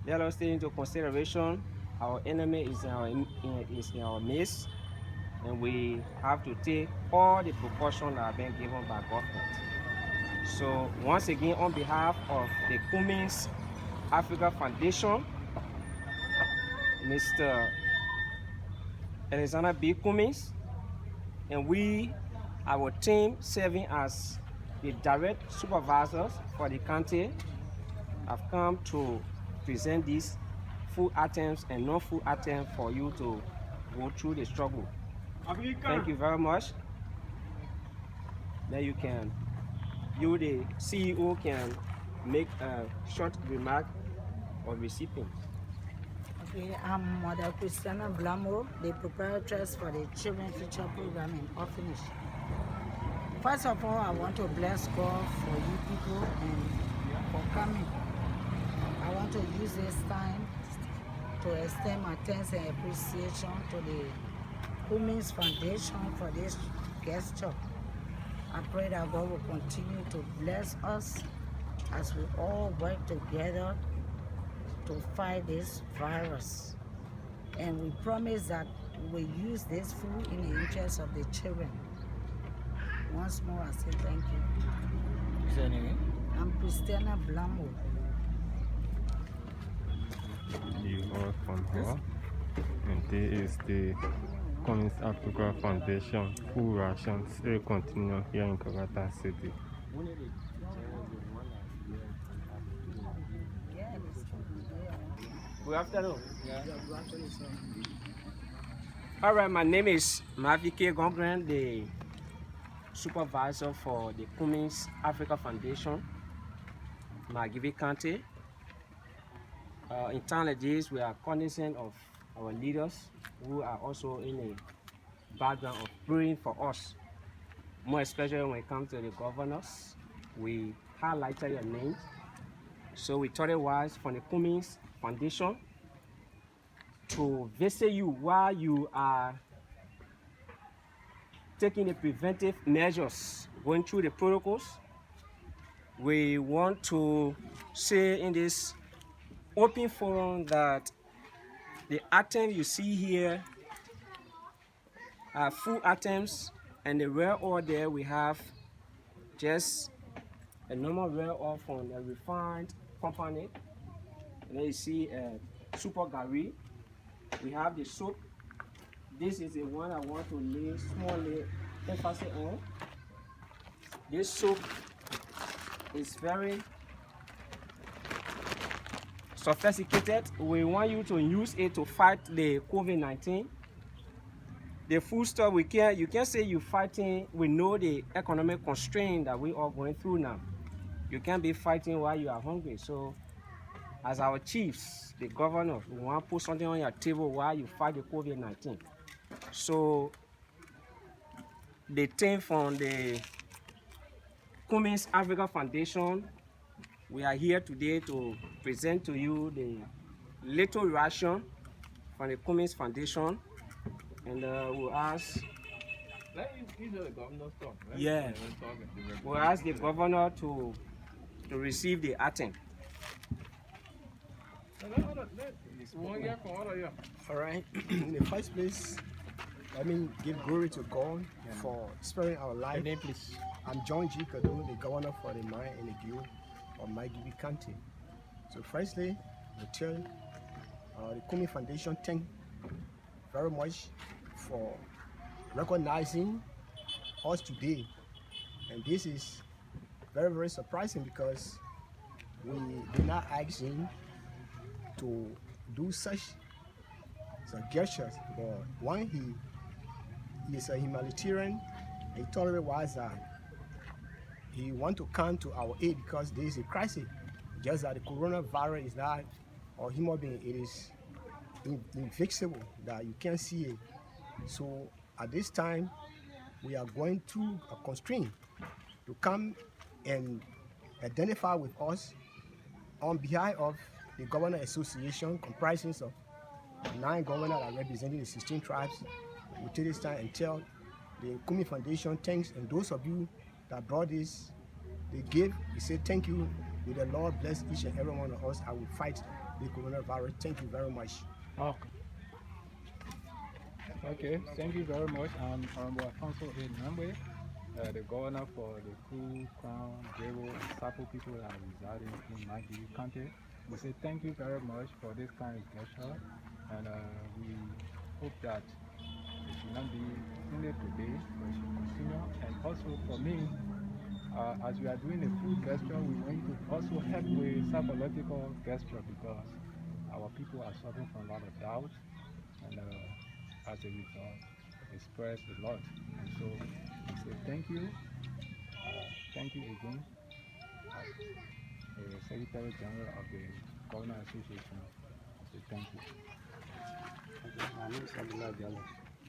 Let us take into consideration our enemy is in our midst, and we have to take all the precautions that have been given by government. So once again, on behalf of the Cummings Africa Foundation, Mr. Alexander B. Cummings, and we, our team serving as the direct supervisors for the county, have come to present these food items and non-food items for you to go through the struggle. Thank you very much. Then you the CEO can make a short remark on recipient. Okay, I'm Mother Christiana Blamo, the proprietress for the Children Future Program in Orphanage. First of all, I want to bless God for you people and for coming. I want to use this time to extend my thanks and appreciation to the Cummings Foundation for this gesture. I pray that God will continue to bless us as we all work together to fight this virus. And we promise that we will use this food in the interest of the children. Once more, I say thank you. What's your name? I'm Christiana Blamo. You are from her, and this is the Cummings Africa Foundation food rations still continue here in KAKATA City. Good afternoon. All right, my name is Mavike Gongren, the supervisor for the Cummings Africa Foundation. Margibi County. In time like this, we are cognizant of our leaders who are also in the background of praying for us. More especially when it comes to the governors, we highlighted your names. So we thought it was from the Cummings Foundation to visit you while you are taking the preventive measures, going through the protocols. We want to say in this open forum that the items you see here are full items, and the rare oil there we have just a normal rare oil from a refined company. And then you see super gari. We have the soap. This is the one I want to lay small emphasis on. This soap is very sophisticated. We want you to use it to fight the COVID-19. The food stuff you can't say you're fighting. We know the economic constraint that we are going through now. You can't be fighting while you are hungry. So as our chiefs, the governor, we want to put something on your table while you fight the COVID-19. So the team from the Cummings Africa Foundation, we are here today to present to you the little ration from the Cummings Foundation, and we'll ask. Yeah, we'll ask the governor to receive the item. All right. In the first place, let me give glory to God for sparing our life. Your name, please. I'm John G. Kadu, the governor for the mine and the guild of Margibi County. So firstly, we tell the Cummings Foundation thank very much for recognizing us today. And this is very, very surprising because we did not ask him to do such gestures, but when he is a humanitarian, he told me was that he want to come to our aid because there is a crisis. Just that the coronavirus is not, or human being, it is invisible, that you can't see it. So at this time, we are going through a constraint to come and identify with us on behalf of the Governor Association, comprising of 9 governors that are representing the 16 tribes. We take this time and tell the Cummings Foundation thanks, and those of you that brought this, they gave, we say thank you. May the Lord bless each and every one of us. I will fight the coronavirus. Thank you very much. Okay, thank you very much. I'm Alfonso Namwe, the governor for the Kru, Crown, Jero, and Sapo people that are residing in Margibi County. We say thank you very much for this kind of gesture, and we hope that it should not be only today, but it should continue. And also for me, as we are doing a food gesture, we want to also help with psychological gesture because our people are suffering from a lot of doubt, and as a result, express a lot. And so we say thank you again. The Secretary General of the Governor Association, I say thank you. My name is Abdullah Diallo.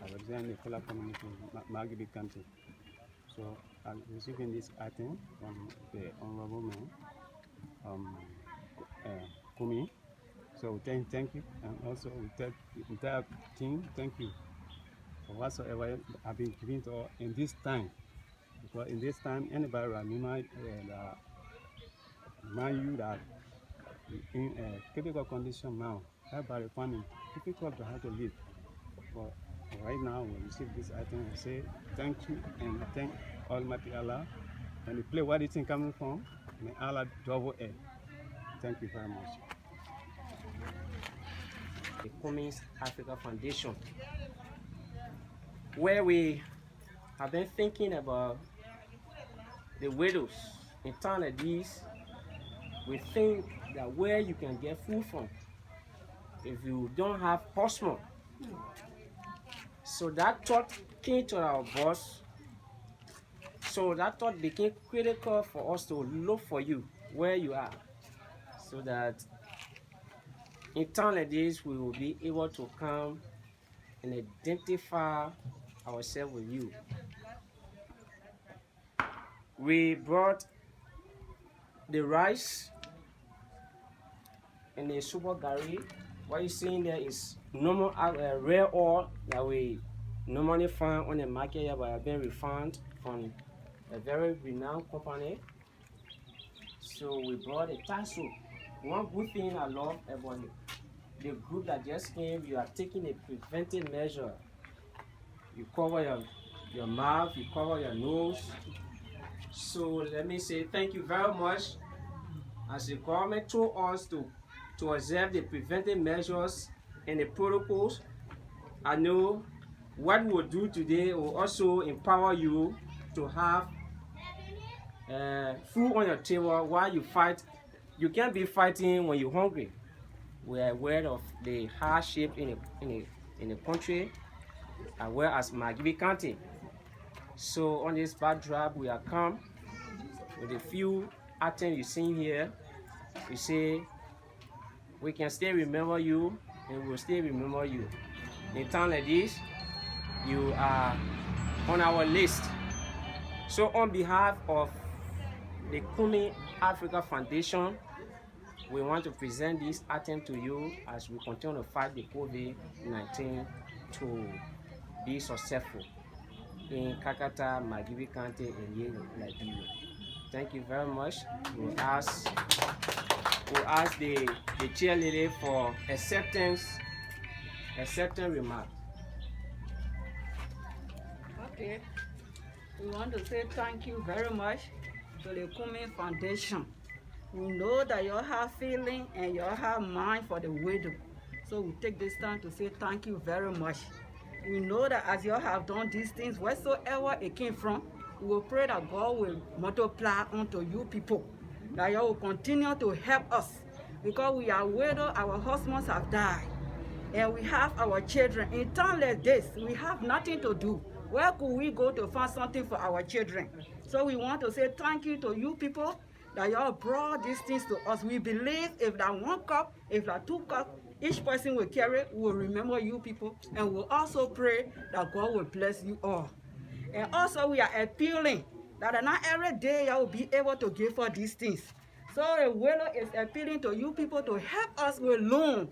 I represent the Kola community in Margibi County. So I'm receiving this item from the Honorable Man, Kumi. So thank you, and also we tell the entire team thank you for whatsoever I've been giving to us in this time. Because in this time, anybody remind you that in a critical condition now, everybody finding difficult to have to live. But right now, we receive this item and say thank you and thank Almighty Allah. And we play where this thing coming from, may Allah double it. Thank you very much. The Cummings Africa Foundation, where we have been thinking about the widows in town like this. We think that where you can get food from if you don't have husband. So that thought came to our boss. So that thought became critical for us to look for you where you are. so that in time like this we will be able to come and identify ourselves with you. We brought the rice and the super gari. What you're seeing there is normal rare oil that we normally find on the market here, but have been refined from a very renowned company. So we brought a Thai soup. One good thing I love about the group that just came, you are taking a preventive measure. You cover your mouth, you cover your nose. So let me say thank you very much as the government told us to observe the preventive measures and the protocols. I know what we'll do today will also empower you to have food on your table while you fight. You can't be fighting when you're hungry. We are aware of the hardship in the country as well as Margibi County. So on this backdrop, we are come with a few items you see here. We say we can still remember you and we will still remember you. In a time like this, you are on our list. So on behalf of the Cummings Africa Foundation, we want to present this item to you as we continue to fight the COVID-19 to be successful in KAKATA, Margibi County, and Liberia. Thank you very much. We'll ask the chairlady for accepting remarks. Okay. We want to say thank you very much to the Cummings Foundation. We know that you all have feeling and you all have mind for the widow. So we take this time to say thank you very much. We know that as you all have done these things, wheresoever it came from, we will pray that God will multiply unto you people. That you will continue to help us. Because we are widow, our husbands have died. And we have our children. In times like this, we have nothing to do. Where could we go to find something for our children? So we want to say thank you to you people that y'all brought these things to us. We believe if that 1 cup, if that 2 cups, each person will carry, will remember you people, and we'll also pray that God will bless you all. And also we are appealing that not every day y'all will be able to give us these things. So the widow is appealing to you people to help us with loan.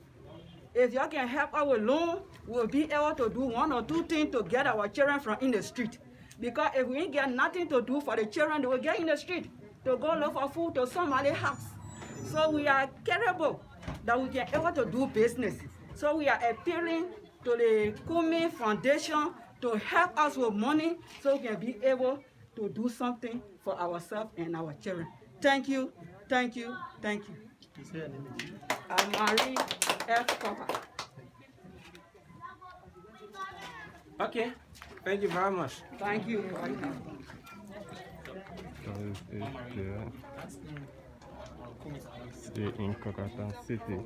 If y'all can help us with loan, we'll be able to do 1 or 2 things to get our children from in the street. Because if we ain't get nothing to do for the children, they will get in the street to go look for food to somebody's house. So we are capable that we can able to do business. So we are appealing to the Cummings Foundation to help us with money so we can be able to do something for ourselves and our children. Thank you, thank you, thank you. I'm Marie F. Copper. Okay, thank you very much. Thank you. Stay in KAKATA City.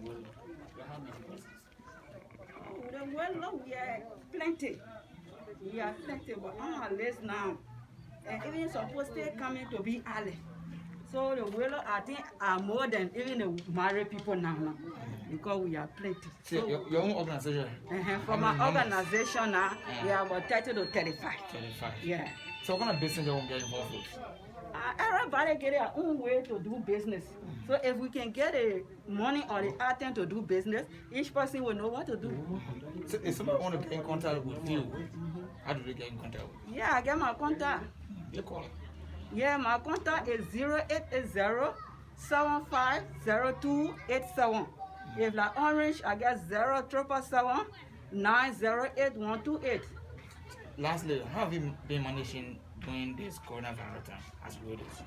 Well, we are plenty. We are plenty, but on our list now. And even supposed to coming to be early. So the willow, I think, are more than even the married people now. Because we are plenty. So your own organization? From our organization now, we are about 30 to 35. 35. Yeah. So what kind of business you want to get involved with? Everybody get their own way to do business. So if we can get a money or the item to do business, each person will know what to do. So if somebody want to get in contact with you, how do they get in contact with you? Yeah, I get my contact. You call it? Yeah, my contact is 0880-750287. If like orange, I get 0777-908-128. Lastly, how have you been managing during this coronavirus time as widows?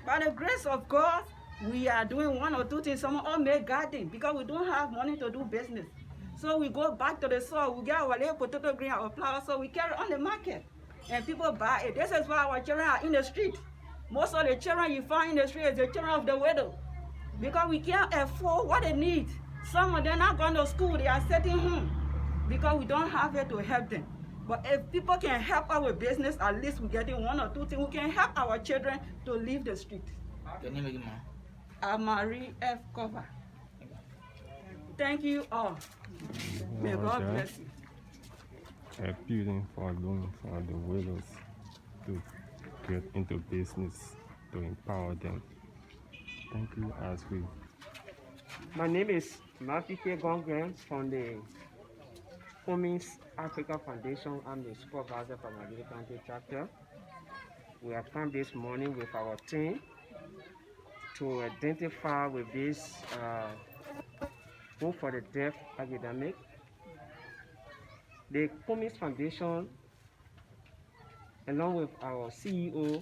By the grace of God, we are doing 1 or 2 things. Some all make garden because we don't have money to do business. So we go back to the soil, we get our little potato green, our flour, so we carry on the market. And people buy it. This is why our children are in the street. Most of the children you find in the street is the children of the widow. Because we can't afford what they need. Some of them are not going to school, they are sitting home. Because we don't have it to help them. But if people can help our business, at least we're getting 1 or 2 things. We can help our children to leave the street. Your name again, Marie F. Cover. Thank you all. May God bless you. Appealing for loan for the widows to get into business to empower them. Thank you as we. My name is Matthew K. Gongren from the Cummings Africa Foundation. I'm the supervisor for Margibi County chapter. We have come this morning with our team to identify with this Hope for the Deaf epidemic. The Cummings Foundation, along with our CEO,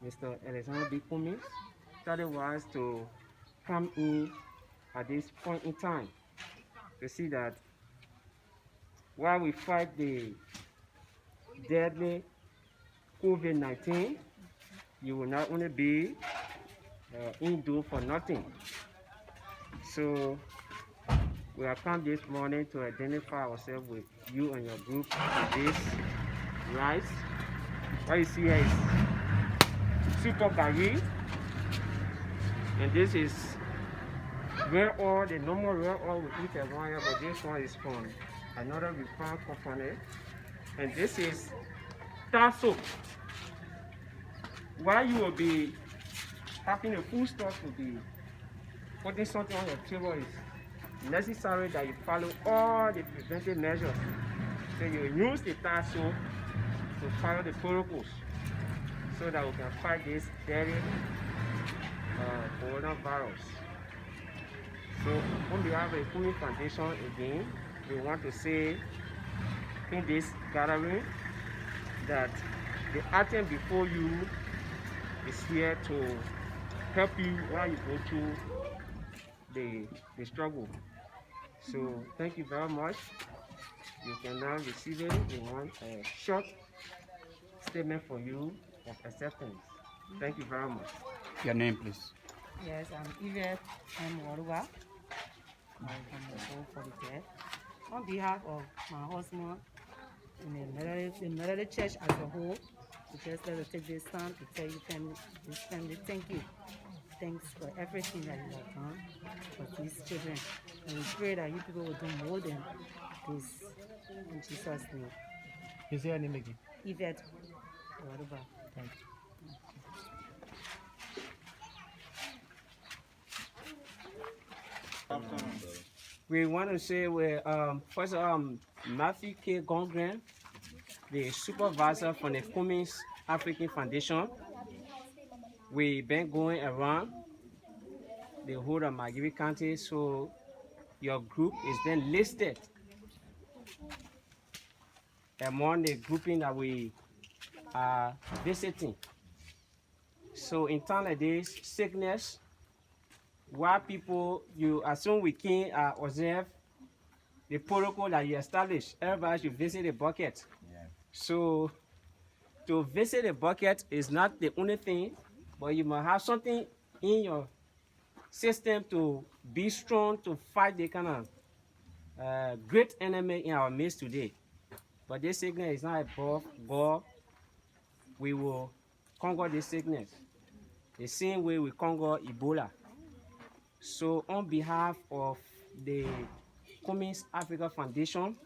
Mr. Alexander B. Cummings, started was to come in at this point in time to see that while we fight the deadly COVID-19, you will not only be indoor for nothing. So we have come this morning to identify ourselves with you and your group with this rice. What you see here is super gari, and this is real oil, the normal real oil we eat around here, but this one is from another refined company, and this is tar soap. While you will be having a food stuff to be putting something on your table, is necessary that you follow all the preventive measures. So you use the tar soap to follow the protocols so that we can fight this deadly coronavirus. So on behalf of the Cummings Foundation, again, we want to say in this gathering that the item before you is here to help you while you go through the struggle. So thank you very much. You can now receive it. We want a short statement for you of acceptance. Thank you very much. Your name, please. Yes, I'm Yvette M. Waruba. I'm from the Hope for the Deaf. On behalf of my husband and the Methodist Church as a whole, we just let us take this time to tell you this family, thank you. Thanks for everything that you have done for these children. And we pray that you people will do more than this. In Jesus' name. Is your name again? Yvette Waruba. Thanks. We want to say first of all, Matthew K. Gongren, the supervisor from the Cummings African Foundation. We've been going around the whole of Margibi County, so your group is then listed among the grouping that we are visiting. So in time like this, sickness, while people, you assume we can observe the protocol that you establish. Everybody should visit the bucket. Yeah. So to visit the bucket is not the only thing, but you must have something in your system to be strong to fight the kind of great enemy in our midst today. But this sickness is not above God. We will conquer this sickness the same way we conquer Ebola. So on behalf of the Cummings Africa Foundation,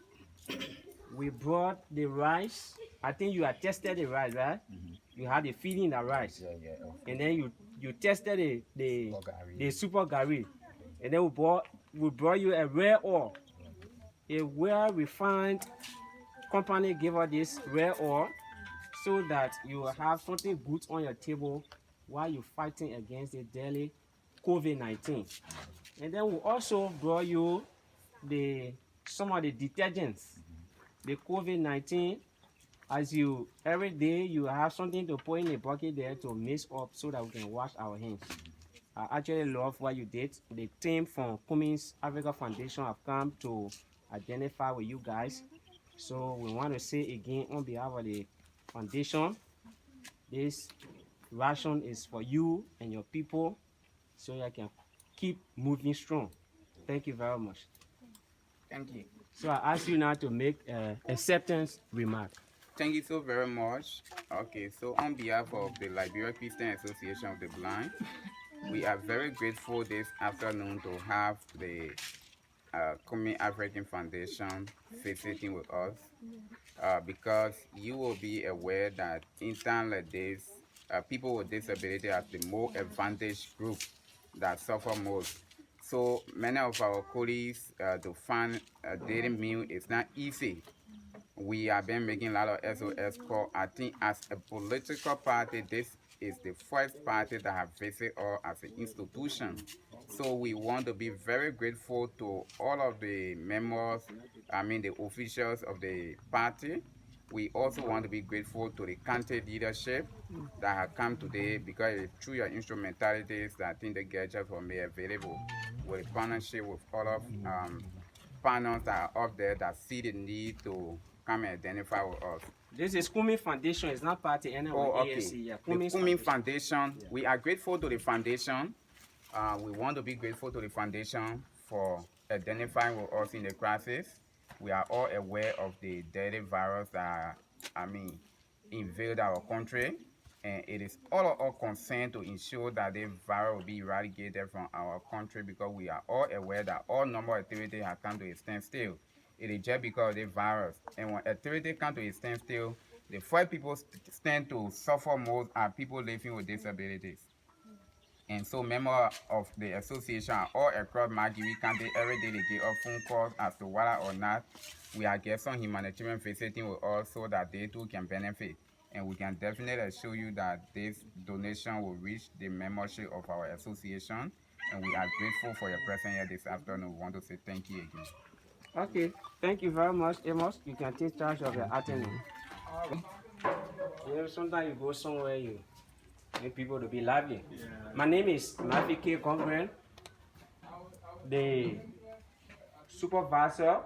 we brought the rice. I think you had tested the rice, right? Mm-hmm. You had the feeding in the rice. Yeah, okay. And then you tested the super gari. And then we brought you a rare oil. A well-refined company gave us this rare oil so that you will have something good on your table while you're fighting against the deadly COVID-19. And then we also brought you some of the detergents. The COVID-19, as you every day you have something to put in a bucket there to mix up so that we can wash our hands. I actually love what you did. The team from Cummings Africa Foundation have come to identify with you guys. So we want to say again on behalf of the foundation, this ration is for you and your people, so you can keep moving strong. Thank you very much. Thank you. So I ask you now to make acceptance remark. Thank you so very much. Okay, so on behalf of the Liberia Christian Association of the Blind, We are very grateful this afternoon to have the Cummings African Foundation visiting with us because you will be aware that in times like this, people with disability are the more advantaged group that suffer most. So many of our colleagues to find a daily meal is not easy. We have been making a lot of SOS calls. I think as a political party, this is the first party that have visited us as an institution. So we want to be very grateful to all of the members, the officials of the party. We also want to be grateful to the county leadership that have come today because it's through your instrumentalities that I think the gadgets were made available with partnership with other partners that are up there that see the need to come and identify with us. This is Cummings Foundation, it's not party anyway. Oh, okay. ASC, yeah. The Cummings Foundation, we are grateful to the foundation. We want to be grateful to the foundation for identifying with us in the crisis. We are all aware of the deadly virus that, invaded our country. And it is all of our concern to ensure that the virus will be eradicated from our country because we are all aware that all normal activity has come to a standstill. It is just because of the virus. And when activity comes to a standstill, the first people stand to suffer most are people living with disabilities. And so members of the association are all across Margibi County. Every day they get a phone call as to whether or not we are getting some humanitarian visiting with us so that they too can benefit. And we can definitely assure you that this donation will reach the membership of our association. And we are grateful for your presence here this afternoon. We want to say thank you again. Okay, thank you very much, Amos. You can take charge of the afternoon. Sometimes you go somewhere, you need people to be lively. Yeah. My name is Mafike Congren, the supervisor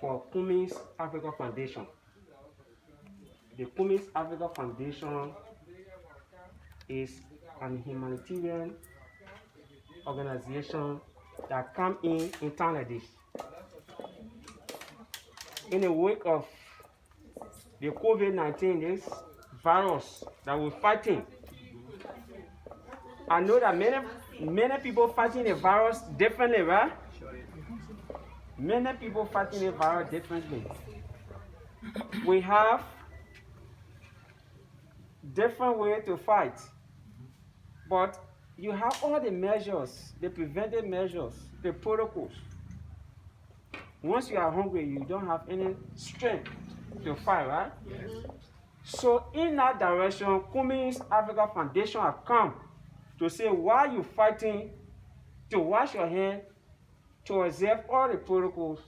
for Cummings Africa Foundation. The Cummings Africa Foundation is an humanitarian organization that come in town like this. In the wake of the COVID-19, this virus that we're fighting, I know that many people fighting the virus differently, right? Many people fighting the virus differently. We have different ways to fight, but you have all the measures, the preventive measures, the protocols. Once you are hungry, you don't have any strength to fight, right? Yes. So in that direction, Cummings Africa Foundation have come to say while you're fighting, to wash your hands, to observe all the protocols.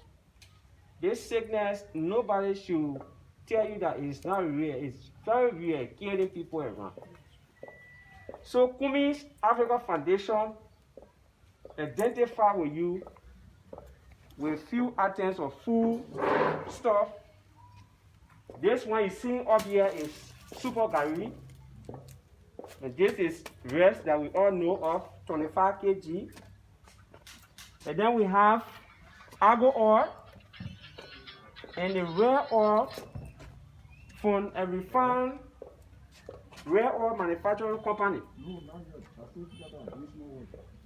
This sickness, nobody should tell you that it's not real. It's very real, killing people around. So Cummings Africa Foundation identify with you with few items of food, stuff. This one you see up here is super gari. And this is rice that we all know of, 25 kg. And then we have argo oil and the rare oil from a refined rare oil manufacturing company.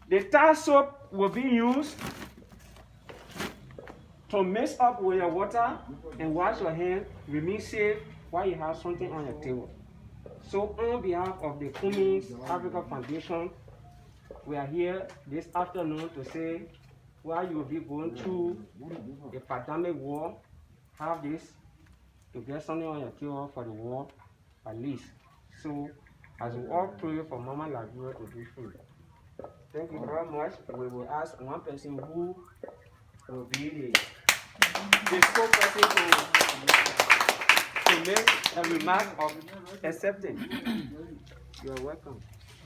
The Thai soap will be used to mix up with your water and wash your hands, remain safe while you have something on your table. So on behalf of the Cummings Africa Foundation, we are here this afternoon to say while you will be going through a pandemic war, have this to get something on your table for the war at least. So as we all pray for Mama Liberia to do food. Thank you very much. We will ask one person who will be the spokesperson to make a remark of acceptance. You are welcome.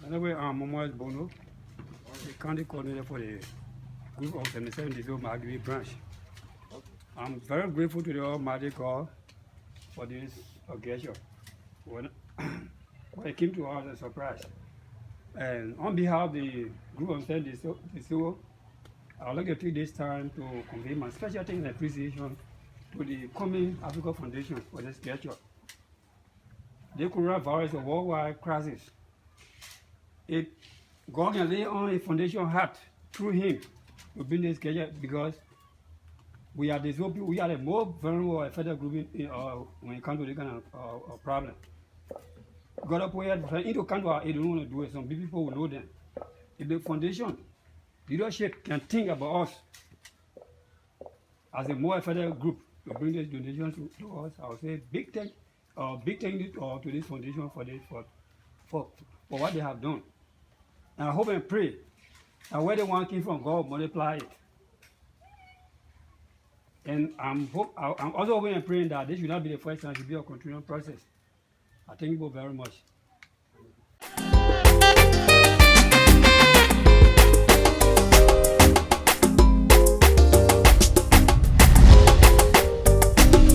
Anyway, I'm Momoy Bono, the county coordinator for the group of 77 Margibi branch. I'm very grateful to the Almighty God for this occasion. When it came to us as a surprise. And on behalf of the group of 77 I would like to take this time to convey my special thanks and appreciation to the Cummings Africa Foundation for this gesture. The coronavirus is a worldwide crisis. It God can lay on a foundation heart through him to bring this together, because we are the most vulnerable affected group when it comes to this kind of problem. God up here, into come to our aid, don't want to do it. Some people will know them. If the foundation leadership can think about us as a more affected group to bring this donation to us, I would say big thank to this foundation for what they have done. And I hope and pray that where they want came from, God multiply it. And I'm also hoping and praying that this will not be the first time, it will be a continuing process. I thank you both very much.